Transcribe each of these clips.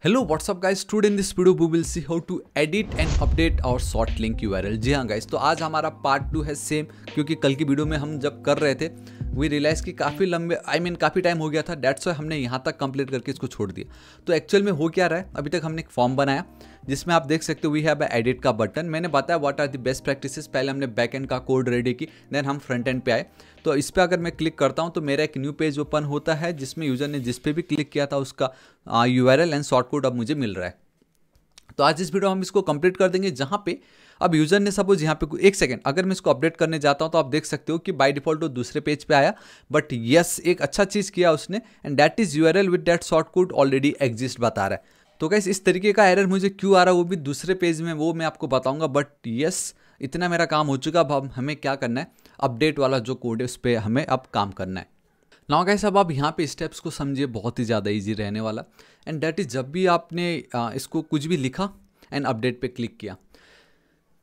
Hello, what's up guys? Today in this video we will see how to edit and update our short link URL। जी हाँ guys, तो आज हमारा part 2 है same, क्योंकि कल की वीडियो में हम जब कर रहे थे वी रियलाइज कि काफ़ी लंबे काफ़ी टाइम हो गया था। डेट्स वाई हमने यहाँ तक कंप्लीट करके इसको छोड़ दिया। तो एक्चुअल में हो क्या रहा है, अभी तक हमने एक फॉर्म बनाया जिसमें आप देख सकते हो वी हैव एडिट का बटन। मैंने बताया what are the best practices. पहले हमने बैक एंड का कोड रेडी की, देन हम फ्रंट एंड पे आए। तो इस पर अगर मैं क्लिक करता हूँ तो मेरा एक न्यू पेज ओपन होता है जिसमें यूज़र ने जिस पे भी क्लिक किया था उसका URL एंड शॉर्ट कोड अब मुझे मिल रहा है। तो आज इस वीडियो हम इसको कंप्लीट कर देंगे, जहाँ पे अब यूजर ने सपोज यहाँ पे एक सेकंड अगर मैं इसको अपडेट करने जाता हूँ तो आप देख सकते हो कि बाय डिफॉल्ट वो दूसरे पेज पे आया, बट यस एक अच्छा चीज़ किया उसने, and that is URL with that short code already exist बता रहा है। तो गाइस इस तरीके का एरर मुझे क्यों आ रहा है वो भी दूसरे पेज में, वो मैं आपको बताऊंगा। बट यस इतना मेरा काम हो चुका, अब हमें क्या करना है, अपडेट वाला जो कोड है उस पर हमें अब काम करना है। नाउ गाइस अब आप यहाँ पे स्टेप्स को समझिए, बहुत ही ज़्यादा इजी रहने वाला। एंड दैट इज जब भी आपने इसको कुछ भी लिखा एंड अपडेट पे क्लिक किया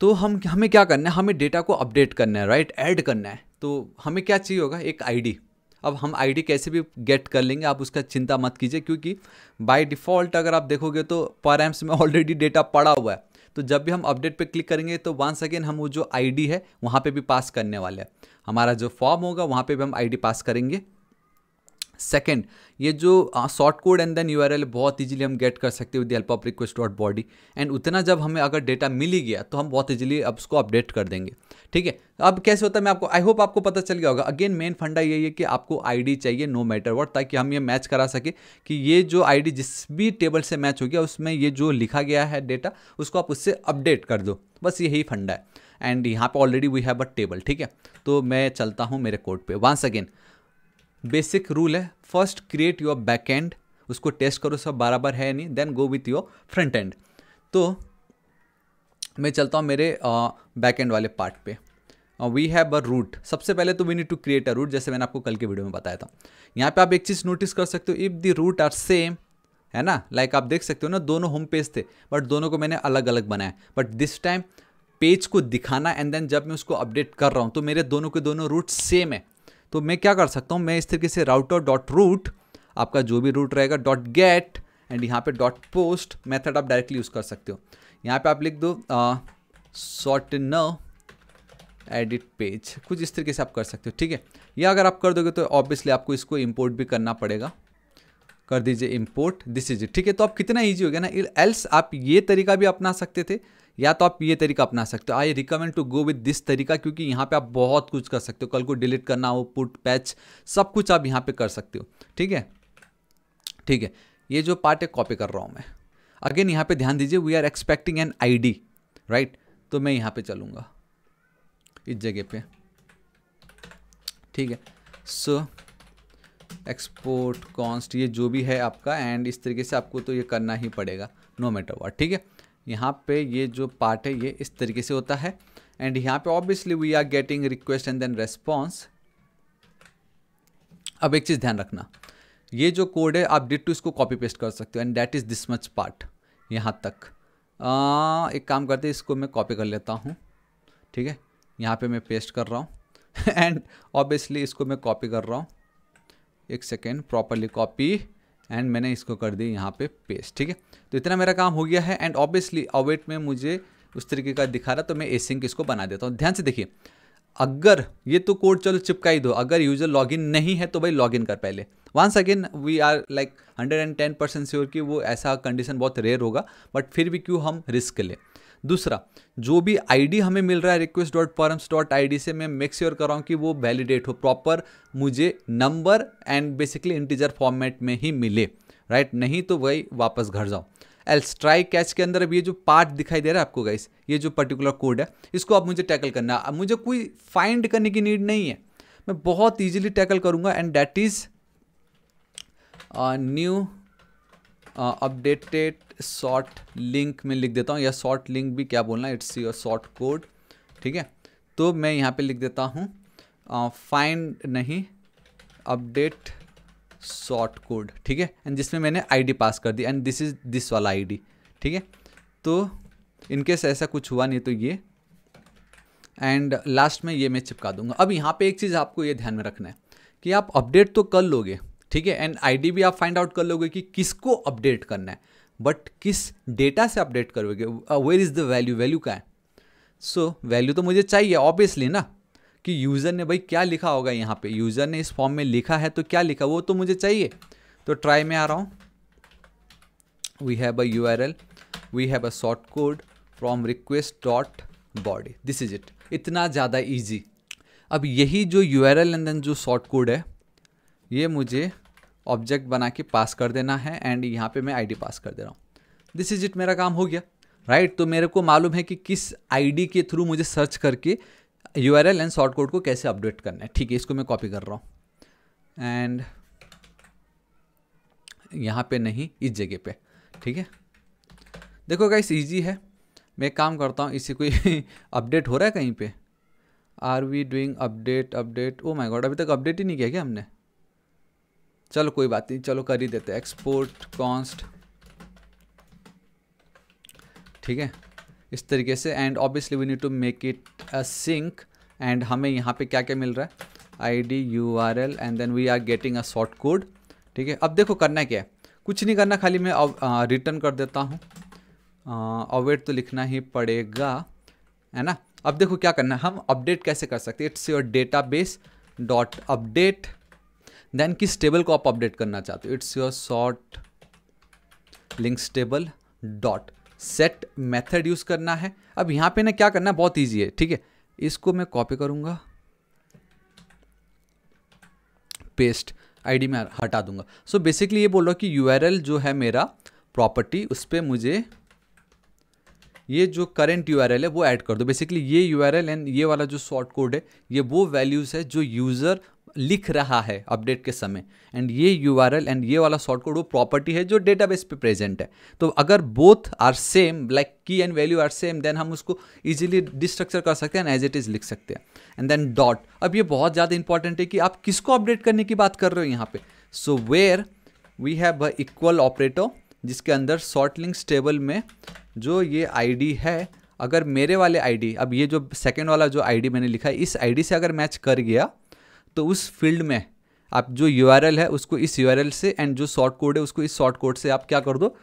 तो हमें क्या करना है, हमें डेटा को अपडेट करना है, राइट, ऐड करना है। तो हमें क्या चाहिए होगा, एक आईडी। अब हम आईडी कैसे भी गेट कर लेंगे, आप उसका चिंता मत कीजिए, क्योंकि बाय डिफ़ॉल्ट अगर आप देखोगे तो परएम्स में ऑलरेडी डेटा पड़ा हुआ है। तो जब भी हम अपडेट पे क्लिक करेंगे तो वंस अगेन हम वो जो आईडी है वहाँ पे भी पास करने वाले हैं। हमारा जो फॉर्म होगा वहाँ पे भी हम आईडी पास करेंगे। सेकेंड, ये जो short code and then URL बहुत इजीली हम गेट कर सकते हैं with the help of request dot body. And उतना जब हमें अगर डेटा मिल ही गया तो हम बहुत इजीली अब उसको अपडेट कर देंगे। ठीक है, अब कैसे होता है मैं आपको, आई होप आपको पता चल गया होगा। अगेन मेन फंडा यही है कि आपको आईडी चाहिए नो मैटर व्हाट, ताकि हम ये मैच करा सके कि ये जो आईडी जिस भी टेबल से मैच हो गया उसमें ये जो लिखा गया है डेटा उसको आप उससे अपडेट कर दो, बस यही फंडा है। एंड यहाँ पे already we have a table. ठीक है, तो मैं चलता हूँ मेरे कोड पे। वंस अगेन बेसिक रूल है, first create your back end, उसको टेस्ट करो सब बराबर है नहीं, then go with your front end. तो मैं चलता हूँ मेरे बैक एंड वाले पार्ट पे। We have a route. सबसे पहले तो we need to create a route, जैसे मैंने आपको कल के वीडियो में बताया था। यहाँ पे आप एक चीज़ नोटिस कर सकते हो, if the route are same, है ना, लाइक आप देख सकते हो ना दोनों होम पेज थे बट दोनों को मैंने अलग अलग बनाया, बट दिस टाइम पेज को दिखाना एंड देन जब मैं उसको अपडेट कर रहा हूँ तो मेरे दोनों के दोनों रूट सेम है। तो मैं क्या कर सकता हूँ, मैं इस तरीके से राउटर डॉट रूट, आपका जो भी रूट रहेगा, डॉट गेट एंड यहाँ पे डॉट पोस्ट मेथड आप डायरेक्टली यूज़ कर सकते हो। यहाँ पे आप लिख दो शॉर्टनर एडिट पेज, कुछ इस तरीके से आप कर सकते हो। ठीक है, या अगर आप कर दोगे तो ऑब्वियसली आपको इसको इंपोर्ट भी करना पड़ेगा, कर दीजिए इंपोर्ट, दिस इज इट। ठीक है, तो आप कितना ईजी हो गया ना। एल्स आप ये तरीका भी अपना सकते थे या तो आप ये तरीका अपना सकते हो। I recommend to go with this तरीका, क्योंकि यहाँ पे आप बहुत कुछ कर सकते हो, कल को डिलीट करना हो, पुट पैच सब कुछ आप यहाँ पे कर सकते हो। ठीक है, ठीक है, ये जो पार्ट है कॉपी कर रहा हूँ मैं। अगेन यहाँ पे ध्यान दीजिए, we are expecting an ID, right. तो मैं यहाँ पे चलूँगा इस जगह पे। ठीक है, सो एक्सपोर्ट कॉन्स्ट ये जो भी है आपका, एंड इस तरीके से आपको तो ये करना ही पड़ेगा नो मैटर व्हाट। ठीक है, यहाँ पे ये जो पार्ट है ये इस तरीके से होता है, एंड यहाँ पे obviously we are getting request and then response. अब एक चीज़ ध्यान रखना, ये जो कोड है आप डिट टू इसको कॉपी पेस्ट कर सकते हो, and that is this much part यहाँ तक। एक काम करते हैं, इसको मैं कॉपी कर लेता हूँ। ठीक है, यहाँ पे मैं पेस्ट कर रहा हूँ एंड ऑब्वियसली इसको मैं कॉपी कर रहा हूँ। एक सेकेंड, प्रॉपरली कॉपी, एंड मैंने इसको कर दी यहाँ पे पेस्ट। ठीक है, तो इतना मेरा काम हो गया है। एंड ऑब्वियसली अवेट में मुझे उस तरीके का दिखा रहा, तो मैं एसिंक इसको बना देता हूँ। ध्यान से देखिए, अगर ये तो कोड चलो चिपका ही दो, अगर यूजर लॉगिन नहीं है तो भाई लॉगिन कर पहले। Once again we are like 110% sure कि वो ऐसा कंडीशन बहुत रेयर होगा, बट फिर भी क्यों हम रिस्क ले। दूसरा, जो भी आईडी हमें मिल रहा है request dot params dot ID से, मैं मेक श्योर कर रहा हूँ कि वो वैलिडेट हो प्रॉपर, मुझे number and basically integer format में ही मिले, राइट। नहीं तो वही वापस घर जाओ। एल्स ट्राई कैच के अंदर अब ये जो पार्ट दिखाई दे रहा है आपको गाइस, ये जो पर्टिकुलर कोड है इसको अब मुझे टैकल करना है। अब मुझे कोई फाइंड करने की नीड नहीं है, मैं बहुत ईजिली टैकल करूँगा, and that is new updated short link में लिख देता हूँ, या शॉर्ट लिंक भी क्या बोलना, इट्स योर शॉर्ट कोड। ठीक है, तो मैं यहाँ पे लिख देता हूँ फाइंड नहीं अपडेट शॉर्ट कोड। ठीक है, एंड जिसमें मैंने ID पास कर दी, एंड दिस इज दिस वाला ID। ठीक है, तो इनकेस ऐसा कुछ हुआ नहीं तो ये, एंड लास्ट में ये मैं चिपका दूंगा। अब यहाँ पे एक चीज़ आपको ये ध्यान में रखना है कि आप अपडेट तो कर लोगे, ठीक है, एंड आईडी भी आप फाइंड आउट कर लोगे कि किसको अपडेट करना है, बट किस डेटा से अपडेट करोगे, where is the value, value का है। सो वैल्यू तो मुझे चाहिए ऑब्वियसली ना, कि यूज़र ने भाई क्या लिखा होगा यहाँ पे, यूज़र ने इस फॉर्म में लिखा है तो क्या लिखा वो तो मुझे चाहिए। तो ट्राई में आ रहा हूँ, we have a URL, we have a short code from request.body, this is it. इतना ज़्यादा ईजी। अब यही जो URL एंड देन जो शॉर्ट कोड है ये मुझे ऑब्जेक्ट बना के पास कर देना है एंड यहाँ पे मैं ID पास कर दे रहा हूँ। दिस इज इट, मेरा काम हो गया राइट। तो मेरे को मालूम है कि किस ID के थ्रू मुझे सर्च करके URL एंड शॉर्ट कोड को कैसे अपडेट करना है। ठीक है, इसको मैं कॉपी कर रहा हूँ एंड यहाँ पे नहीं, इस जगह पे। ठीक है, देखो गाइस इजी है। मैं एक काम करता हूँ, इसी कोई अपडेट हो रहा है कहीं पे, are we doing update, oh my god अभी तक अपडेट ही नहीं किया क्या हमने। चलो कोई बात नहीं, चलो कर ही देते हैं, एक्सपोर्ट कॉन्स्ट। ठीक है, इस तरीके से and obviously we need to make it a sync and हमें यहाँ पे क्या क्या मिल रहा है, ID URL and then we are getting a short code. ठीक है, अब देखो करना क्या है, कुछ नहीं करना, खाली मैं रिटर्न कर देता हूँ। अवेट तो लिखना ही पड़ेगा है ना। अब देखो क्या करना है, हम अपडेट कैसे कर सकते हैं, it's your database dot update, then किस टेबल को आप अपडेट करना चाहते हो, it's your short links table dot set method use करना है। अब यहाँ पे ना क्या करना है, बहुत ईजी है। ठीक है, इसको मैं कॉपी करूंगा, पेस्ट, ID में हटा दूंगा। सो बेसिकली ये बोल रहा हूँ कि URL जो है मेरा प्रॉपर्टी, उस पर मुझे ये जो करंट URL है वो ऐड कर दो। बेसिकली ये URL एंड ये वाला जो शॉर्ट कोड है ये वो वैल्यूज़ है जो यूज़र लिख रहा है अपडेट के समय, एंड ये URL एंड ये वाला शॉर्ट कोड वो प्रॉपर्टी है जो डेटाबेस पे प्रेजेंट है। तो अगर both are same, like key and value are same, then हम उसको इजीली डिस्ट्रक्चर कर सकते हैं एंड एज इट इज़ लिख सकते हैं। एंड देन डॉट, अब ये बहुत ज़्यादा इंपॉर्टेंट है कि आप किसको अपडेट करने की बात कर रहे हो यहाँ पे। So where we have a equal operator जिसके अंदर शॉर्ट लिंक्स टेबल में जो ये ID है, अगर मेरे वाले ID, अब ये जो सेकेंड वाला जो ID मैंने लिखा है इस ID से अगर मैच कर गया तो उस फील्ड में आप जो URL है उसको इस URL से एंड जो शॉर्ट कोड है उसको इस शॉर्ट कोड से आप क्या कर दो,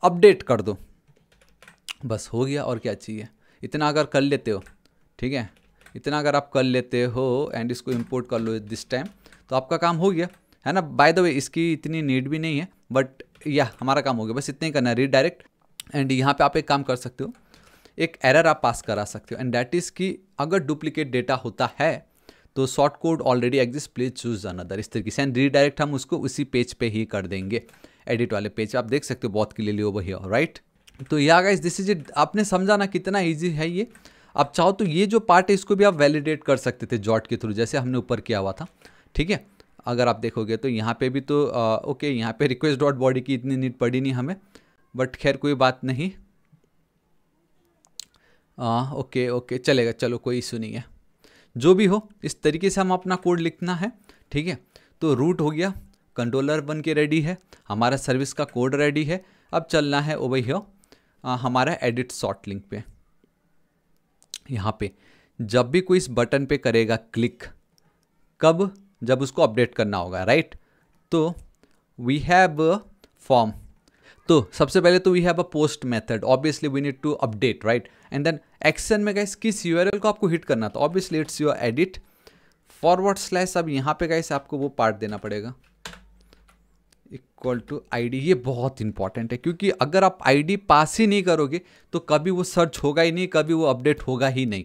अपडेट कर दो। बस हो गया, और क्या चाहिए। इतना अगर कर लेते हो, ठीक है, इतना अगर आप कर लेते हो एंड इसको इंपोर्ट कर लो दिस टाइम, तो आपका काम हो गया है ना। बाय द वे इसकी इतनी नीड भी नहीं है, बट या हमारा काम हो गया। बस इतना ही करना है, रीडायरेक्ट। एंड यहाँ पे आप एक काम कर सकते हो, एक एरर आप पास करा सकते हो, एंड दैट इज़ कि अगर डुप्लीकेट डेटा होता है तो short code already exist, please choose another, इस तरीके से। एंड रीडायरेक्ट हम उसको उसी पेज पे ही कर देंगे, एडिट वाले पेज। आप देख सकते हो बहुत क्लियरली ओवर हियर, राइट। तो या गाइस दिस इज इट। आपने समझा ना कितना ईजी है ये। आप चाहो तो ये जो पार्ट है इसको भी आप वैलिडेट कर सकते थे जॉट के थ्रू, जैसे हमने ऊपर किया हुआ था। ठीक है, अगर आप देखोगे तो यहाँ पे भी तो ओके, यहाँ पे रिक्वेस्ट डॉट बॉडी की इतनी नीड पड़ी नहीं हमें, बट खैर कोई बात नहीं। ओके चलेगा, चलो कोई इशू नहीं है। जो भी हो इस तरीके से हम अपना कोड लिखना है। ठीक है, तो रूट हो गया, कंट्रोलर बन के रेडी है, हमारा सर्विस का कोड रेडी है। अब चलना है ओवर हियर हमारा एडिट शॉर्ट लिंक पे। यहाँ पे जब भी कोई इस बटन पे करेगा क्लिक, कब, जब उसको अपडेट करना होगा, राइट। तो वी हैव फॉर्म, तो सबसे पहले तो we have a post method, obviously we need to update, right. And then action में गाइस किस URL को आपको हिट करना, तो ऑब्वियसली इट्स योर एडिट /। अब यहाँ पे गाइस आपको वो पार्ट देना पड़ेगा, इक्वल टू ID। ये बहुत इंपॉर्टेंट है क्योंकि अगर आप ID पास ही नहीं करोगे तो कभी वो सर्च होगा ही नहीं, कभी वो अपडेट होगा ही नहीं,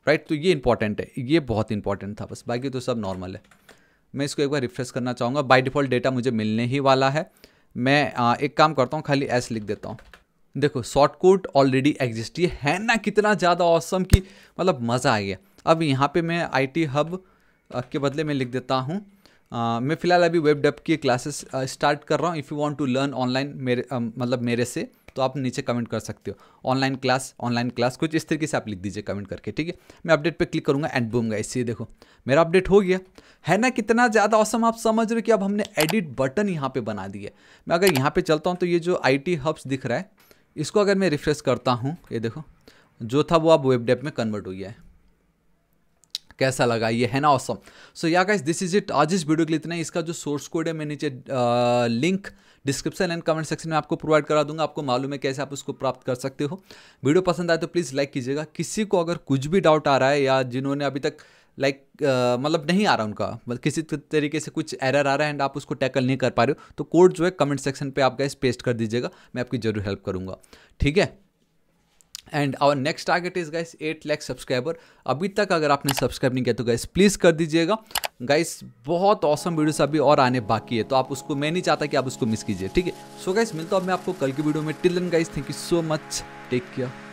राइट। तो ये इंपॉर्टेंट है, ये बहुत इंपॉर्टेंट था, बस बाकी तो सब नॉर्मल है। मैं इसको एक बार रिफ्रेश करना चाहूँगा। बाय डिफ़ॉल्ट डेटा मुझे मिलने ही वाला है। मैं एक काम करता हूँ, खाली S लिख देता हूँ। देखो शॉर्ट कोड ऑलरेडी एग्जिस्ट, ये है ना कितना ज़्यादा ऑसम कि मतलब मज़ा आ गया। अब यहाँ पे मैं IT हब के बदले में लिख देता हूँ मैं फ़िलहाल अभी वेब डेव की क्लासेस स्टार्ट कर रहा हूँ। If you want to learn online मेरे मतलब मेरे से, तो आप नीचे कमेंट कर सकते हो ऑनलाइन क्लास कुछ इस तरीके से आप लिख दीजिए कमेंट करके, ठीक है। मैं अपडेट पे क्लिक करूँगा एंड बूम गाइस, ये देखो मेरा अपडेट हो गया, है ना कितना ज़्यादा ऑसम। आप समझ रहे हो कि अब हमने एडिट बटन यहाँ पे बना दिया। मैं अगर यहाँ पे चलता हूँ तो ये जो IT हब्स दिख रहा है, इसको अगर मैं रिफ्रेश करता हूँ, ये देखो जो था वो अब वेब डेव में कन्वर्ट हो गया है। कैसा लगा ये, है ना ऑसम। सो या गाइस दिस इज इट। आज इस वीडियो के लिए इतना ही। इसका जो सोर्स कोड है मैं नीचे link description and comment section में आपको प्रोवाइड करा दूंगा, आपको मालूम है कैसे आप उसको प्राप्त कर सकते हो। वीडियो पसंद आए तो प्लीज़ लाइक कीजिएगा। किसी को अगर कुछ भी डाउट आ रहा है या जिन्होंने अभी तक मतलब नहीं आ रहा उनका, मतलब किसी तरीके से कुछ एरर आ रहा है एंड आप उसको टैकल नहीं कर पा रहे हो, तो कोड जो है कमेंट सेक्शन पे आप गाइस पेस्ट कर दीजिएगा, मैं आपकी जरूर हेल्प करूंगा, ठीक है। And our next target is guys 8 lakh subscriber. अभी तक अगर आपने सब्सक्राइब नहीं किया तो गाइस प्लीज़ कर दीजिएगा। गाइस बहुत ऑसम वीडियोस अभी और आने बाकी है, तो आप उसको, मैं नहीं चाहता कि आप उसको मिस कीजिए, ठीक है। सो गाइस मिलता हूं मैं आपको कल की वीडियो में। Till then guys, thank you so much, take care.